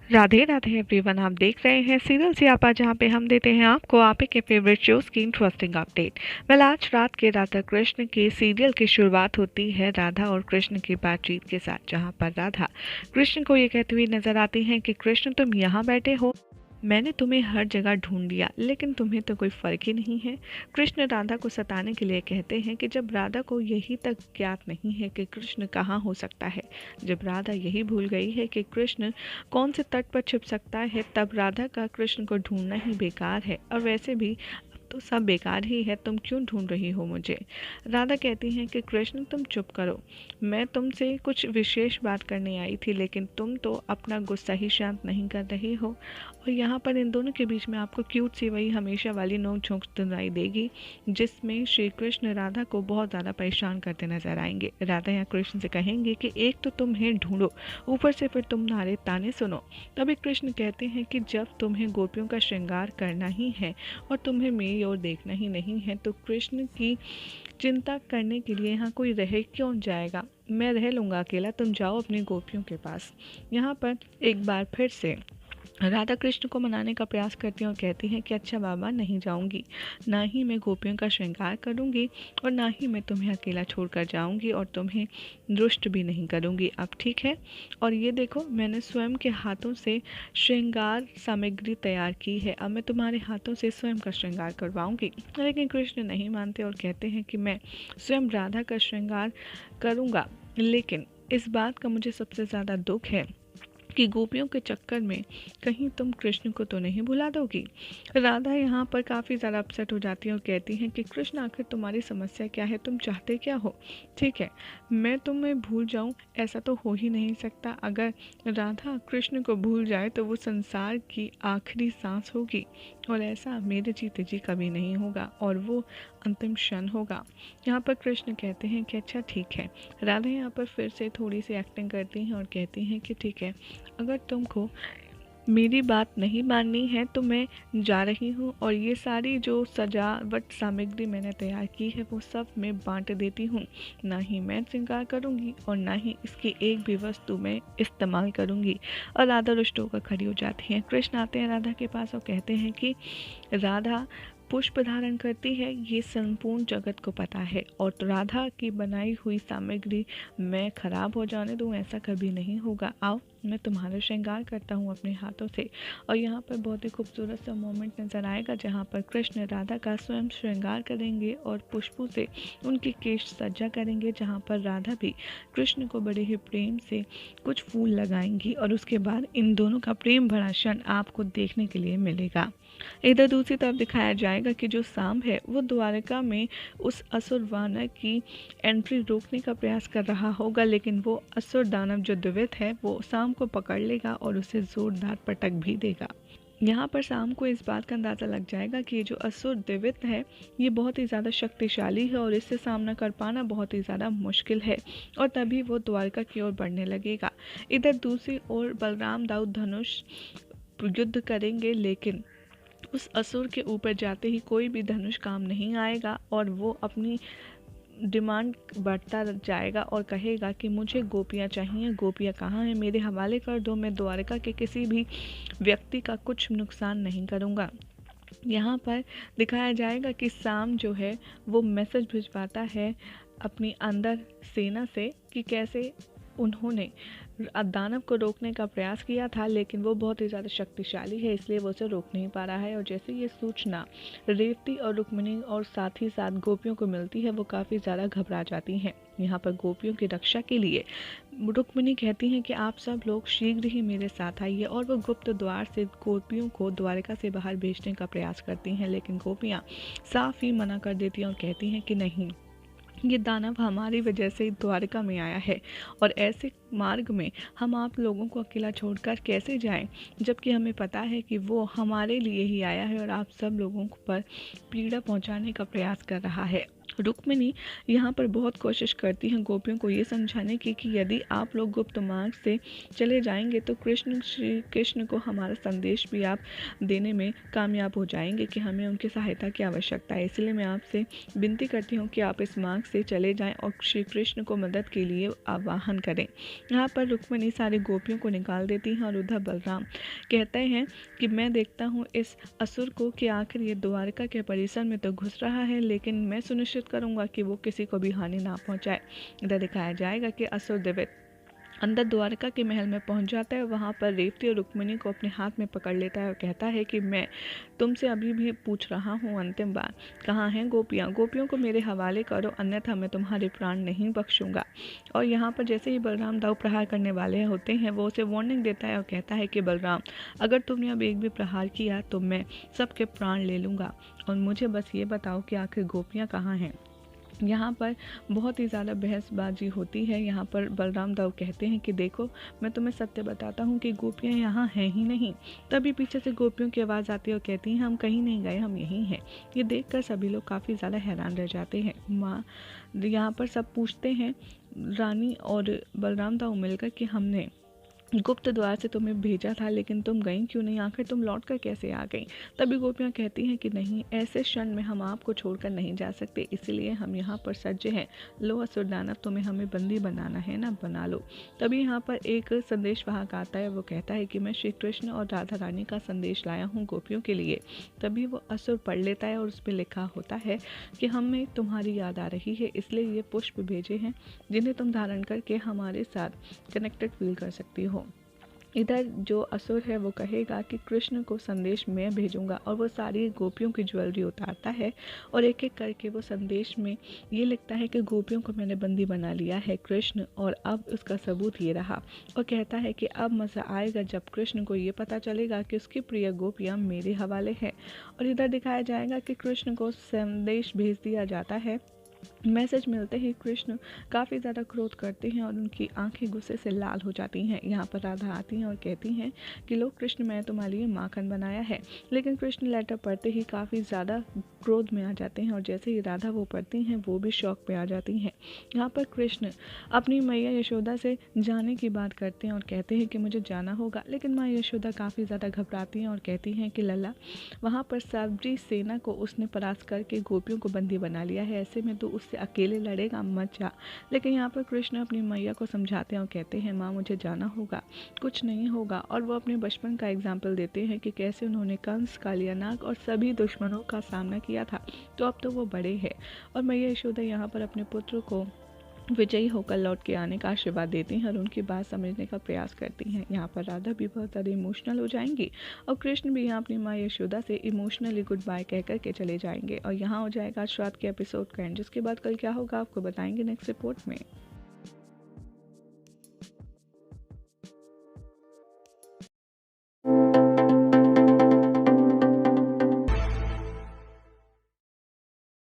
Radhe Radhe everyone, आप देख रहे हैं सीरियल सियापा, जहां पे हम देते हैं आपको आप ही के फेवरेट शोज की इंटरेस्टिंग अपडेट। आज रात के राधा कृष्ण के सीरियल की शुरुआत होती है राधा और कृष्ण की बातचीत के साथ, जहां पर राधा कृष्ण को ये कहती हुई नजर आती हैं कि कृष्ण तुम यहाँ बैठे हो, मैंने तुम्हें हर जगह ढूंढ लिया लेकिन तुम्हें तो कोई फर्क ही नहीं है। कृष्ण राधा को सताने के लिए कहते हैं कि जब राधा को यही तक ज्ञात नहीं है कि कृष्ण कहाँ हो सकता है, जब राधा यही भूल गई है कि कृष्ण कौन से तट पर छिप सकता है, तब राधा का कृष्ण को ढूंढना ही बेकार है। और वैसे भी अब तो सब बेकार ही है, तुम क्यों ढूंढ रही हो मुझे। राधा कहती हैं कि कृष्ण तुम चुप करो, मैं तुमसे कुछ विशेष बात करने आई थी, लेकिन तुम तो अपना गुस्सा ही शांत नहीं कर रही हो। और यहाँ पर इन दोनों के बीच में आपको क्यूट सी वही हमेशा वाली नोक झोंक सुनाई देगी, जिसमें श्री कृष्ण राधा को बहुत ज़्यादा परेशान करते नजर आएंगे। राधा यहाँ कृष्ण से कहेंगे कि एक तो तुम्हें ढूंढो, ऊपर से फिर तुम्हारे ताने सुनो। तभी कृष्ण कहते हैं कि जब तुम्हें गोपियों का श्रृंगार करना ही है और तुम्हें मेरी ओर देखना ही नहीं है, तो कृष्ण की चिंता करने के लिए यहाँ कोई रह क्यों जाएगा, मैं रह लूँगा अकेला, तुम जाओ अपनी गोपियों के पास। यहाँ पर एक बार फिर से राधा कृष्ण को मनाने का प्रयास करती हैं और कहती हैं कि अच्छा बाबा, नहीं जाऊंगी, ना ही मैं गोपियों का श्रृंगार करूंगी और ना ही मैं तुम्हें अकेला छोड़कर जाऊंगी और तुम्हें दुष्ट भी नहीं करूंगी। अब ठीक है, और ये देखो मैंने स्वयं के हाथों से श्रृंगार सामग्री तैयार की है, अब मैं तुम्हारे हाथों से स्वयं का श्रृंगार करवाऊंगी। लेकिन कृष्ण नहीं मानते और कहते हैं कि मैं स्वयं राधा का श्रृंगार करूँगा, लेकिन इस बात का मुझे सबसे ज़्यादा दुख है कि गोपियों के चक्कर में कहीं तुम कृष्ण को तो नहीं भुला दोगी। राधा यहाँ पर काफ़ी ज़्यादा अपसेट हो जाती है और कहती हैं कि कृष्ण आखिर तुम्हारी समस्या क्या है, तुम चाहते क्या हो। ठीक है, मैं तुम्हें भूल जाऊँ, ऐसा तो हो ही नहीं सकता। अगर राधा कृष्ण को भूल जाए तो वो संसार की आखिरी सांस होगी, और ऐसा मेरे जीते जी कभी नहीं होगा, और वो अंतिम क्षण होगा। यहाँ पर कृष्ण कहते हैं कि अच्छा ठीक है। राधा यहाँ पर फिर से थोड़ी सी एक्टिंग करती हैं और कहती हैं कि ठीक है, अगर तुमको मेरी बात नहीं माननी है तो मैं जा रही हूँ, और ये सारी जो सजावट सामग्री मैंने तैयार की है वो सब मैं बांट देती हूँ। ना ही मैं श्रृंगार करूँगी और ना ही इसकी एक भी वस्तु मैं इस्तेमाल करूँगी। और राधा रुष्ट होकर खड़ी हो जाती हैं। कृष्ण आते हैं राधा के पास और कहते हैं कि राधा पुष्प धारण करती है, ये संपूर्ण जगत को पता है, और तो राधा की बनाई हुई सामग्री मैं खराब हो जाने दूँ, ऐसा कभी नहीं होगा। आओ, मैं तुम्हारा श्रृंगार करता हूँ अपने हाथों से। और यहाँ पर बहुत ही खूबसूरत सा मोमेंट नज़र आएगा, जहाँ पर कृष्ण राधा का स्वयं श्रृंगार करेंगे और पुष्पों से उनकी केश सज्जा करेंगे, जहाँ पर राधा भी कृष्ण को बड़े ही प्रेम से कुछ फूल लगाएंगी, और उसके बाद इन दोनों का प्रेम भरा क्षण आपको देखने के लिए मिलेगा। इधर दूसरी तरफ दिखाया जाएगा कि जो सांब है वो द्वारका में उस असुर वानर की एंट्री रोकने का प्रयास कर रहा होगा, लेकिन वो असुर दानव जो द्विवित है वो सांब को पकड़ लेगा और उसे जोरदार पटक भी देगा। यहाँ पर सांब को इस बात का अंदाज़ा लग जाएगा कि ये जो असुर द्विवित है ये बहुत ही ज़्यादा शक्तिशाली है और इससे सामना कर पाना बहुत ही ज़्यादा मुश्किल है, और तभी वो द्वारका की ओर बढ़ने लगेगा। इधर दूसरी ओर बलराम दाऊद धनुष युद्ध करेंगे, लेकिन उस असुर के ऊपर जाते ही कोई भी धनुष काम नहीं आएगा, और वो अपनी डिमांड बढ़ता जाएगा और कहेगा कि मुझे गोपियाँ चाहिए, गोपियाँ कहाँ हैं, मेरे हवाले कर दो, मैं द्वारका के किसी भी व्यक्ति का कुछ नुकसान नहीं करूँगा। यहाँ पर दिखाया जाएगा कि साम जो है वो मैसेज भिजवाता है अपनी अंदर सेना से कि कैसे उन्होंने दानव को रोकने का प्रयास किया था, लेकिन वो बहुत ही ज़्यादा शक्तिशाली है, इसलिए वो उसे रोक नहीं पा रहा है। और जैसे ये सूचना रेवती और रुक्मिणी और साथ ही साथ गोपियों को मिलती है, वो काफ़ी ज़्यादा घबरा जाती हैं। यहाँ पर गोपियों की रक्षा के लिए रुक्मिणी कहती हैं कि आप सब लोग शीघ्र ही मेरे साथ आइए, और वो गुप्त द्वार से गोपियों को द्वारका से बाहर भेजने का प्रयास करती हैं, लेकिन गोपियाँ साफ ही मना कर देती हैं और कहती हैं कि नहीं, ये दानव हमारी वजह से द्वारका में आया है, और ऐसे मार्ग में हम आप लोगों को अकेला छोड़कर कैसे जाएं, जबकि हमें पता है कि वो हमारे लिए ही आया है और आप सब लोगों पर पीड़ा पहुंचाने का प्रयास कर रहा है। रुक्मिणी यहाँ पर बहुत कोशिश करती हैं गोपियों को ये समझाने की कि यदि आप लोग गुप्त मार्ग से चले जाएंगे तो श्री कृष्ण को हमारा संदेश भी आप देने में कामयाब हो जाएंगे कि हमें उनकी सहायता की आवश्यकता है। इसलिए मैं आपसे विनती करती हूँ कि आप इस मार्ग से चले जाएं और श्री कृष्ण को मदद के लिए आह्वान करें। यहाँ पर रुक्मिणी सारी गोपियों को निकाल देती हैं और उधर बलराम कहते हैं कि मैं देखता हूँ इस असुर को कि आखिर ये द्वारका के परिसर में तो घुस रहा है, लेकिन मैं सुनिश्चित करूंगा कि वो किसी को भी हानि ना पहुंचाए। इधर दिखाया जाएगा कि असुर दिव्य अंदर द्वारका के महल में पहुंच जाता है। वहां पर रेवती और रुक्मिणी को अपने हाथ में पकड़ लेता है और कहता है कि मैं तुमसे अभी भी पूछ रहा हूं अंतिम बार, कहाँ हैं गोपियां? गोपियों को मेरे हवाले करो, अन्यथा मैं तुम्हारे प्राण नहीं बख्शूंगा। और यहाँ पर जैसे ही बलराम दाव प्रहार करने वाले होते हैं वो उसे वार्निंग देता है और कहता है कि बलराम, अगर तुमने अब एक भी प्रहार किया तो मैं सबके प्राण ले लूँगा, और मुझे बस ये बताओ कि आखिर गोपियाँ कहाँ हैं। यहाँ पर बहुत ही ज़्यादा बहसबाजी होती है। यहाँ पर बलराम दाव कहते हैं कि देखो, मैं तुम्हें सत्य बताता हूँ कि गोपियाँ यहाँ हैं ही नहीं। तभी पीछे से गोपियों की आवाज़ आती है और कहती हैं हम कहीं नहीं गए, हम यहीं हैं। ये देखकर सभी लोग काफ़ी ज़्यादा हैरान रह जाते हैं। माँ यहाँ पर सब पूछते हैं रानी और बलराम दाव मिलकर कि हमने गुप्त द्वार से तुम्हें भेजा था, लेकिन तुम गई क्यों नहीं? आखिर तुम लौट कर कैसे आ गई? तभी गोपियाँ कहती हैं कि नहीं, ऐसे क्षण में हम आपको छोड़कर नहीं जा सकते, इसीलिए हम यहाँ पर सज्ज हैं। लो असुर दानव, तुम्हें हमें बंदी बनाना है ना, बना लो। तभी यहाँ पर एक संदेश वाहक आता है। वो कहता है कि मैं श्री कृष्ण और राधा रानी का संदेश लाया हूँ गोपियों के लिए। तभी वो असुर पढ़ लेता है और उस पर लिखा होता है कि हमें तुम्हारी याद आ रही है, इसलिए ये पुष्प भेजे हैं जिन्हें तुम धारण करके हमारे साथ कनेक्टेड फील कर सकती हो। इधर जो असुर है वो कहेगा कि कृष्ण को संदेश मैं भेजूंगा, और वो सारी गोपियों की ज्वेलरी उतारता है और एक एक करके वो संदेश में ये लिखता है कि गोपियों को मैंने बंदी बना लिया है कृष्ण, और अब उसका सबूत ये रहा। और कहता है कि अब मज़ा आएगा जब कृष्ण को ये पता चलेगा कि उसकी प्रिय गोपियाँ मेरे हवाले है। और इधर दिखाया जाएगा कि कृष्ण को संदेश भेज दिया जाता है। मैसेज मिलते ही कृष्ण काफ़ी ज़्यादा क्रोध करते हैं और उनकी आंखें गुस्से से लाल हो जाती हैं। यहाँ पर राधा आती हैं और कहती हैं कि लो कृष्ण, मैं तुम्हारे लिए माखन बनाया है। लेकिन कृष्ण लेटर पढ़ते ही काफ़ी ज़्यादा क्रोध में आ जाते हैं, और जैसे ही राधा वो पढ़ती हैं वो भी शौक पे आ जाती हैं। यहाँ पर कृष्ण अपनी मैया यशोदा से जाने की बात करते हैं और कहते हैं कि मुझे जाना होगा। लेकिन माँ यशोदा काफ़ी ज़्यादा घबराती हैं और कहती हैं कि लल्ला, वहाँ पर सारी सेना को उसने परास्त करके गोपियों को बंदी बना लिया है, ऐसे में तो उससे अकेले लड़ेगा, मत जा। लेकिन यहाँ पर कृष्ण अपनी मैया को समझाते हैं और कहते हैं माँ मुझे जाना होगा, कुछ नहीं होगा। और वो अपने बचपन का एग्जाम्पल देते हैं कि कैसे उन्होंने कंस, कालियानाग और सभी दुश्मनों का सामना किया था, तो अब तो वो बड़े हैं। और मैया यशोदा यहाँ पर अपने पुत्र को विजयी होकर लौट के आने का आशीर्वाद देती हैं और उनकी बात समझने का प्रयास करती हैं। यहाँ पर राधा भी बहुत ज़्यादा इमोशनल हो जाएंगी और कृष्ण भी यहाँ अपनी माँ यशोदा से इमोशनली गुड बाय कह कर के चले जाएंगे। और यहाँ हो जाएगा श्राद्ध के एपिसोड का एंड, जिसके बाद कल क्या होगा आपको बताएंगे नेक्स्ट रिपोर्ट में।